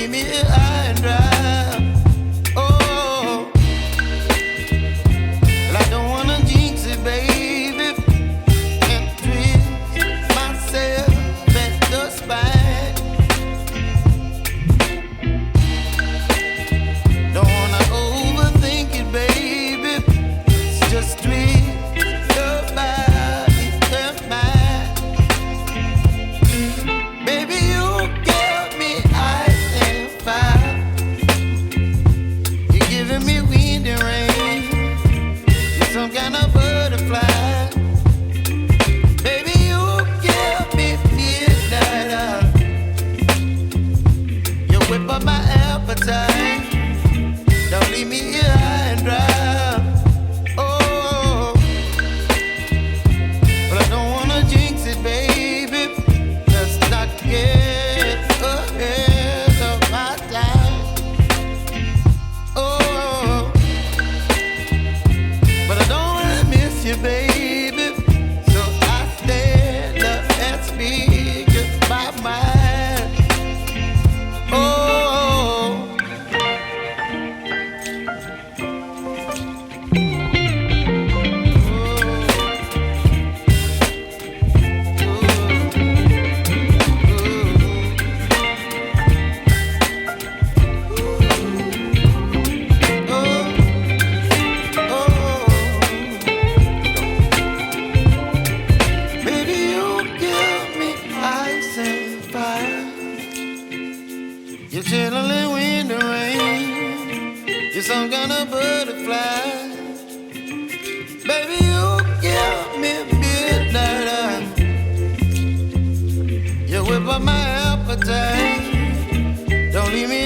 leave me here high and dry. Oh, well, I don't wanna jinx it, baby, and twist myself at the spine. Don't wanna overthink it, baby. It's just twist your body and mine. Baby, you give me ice and fire. You're giving me wind and rain. You're some kind of butterfly. Baby, you give me midnight hour. You whip up my appetite. Don't leave me here high and dry. Oh, but I don't wanna jinx it, baby. Let's not get ahead of my time. Oh, but I don't wanna miss you, baby. So I stand up and speak my mind. Oh. Baby, you give me ice and fire. You're chilling wind and rain. You're some kind of butterfly. Baby, you give me midnight hour. You whip up my appetite. Don't leave me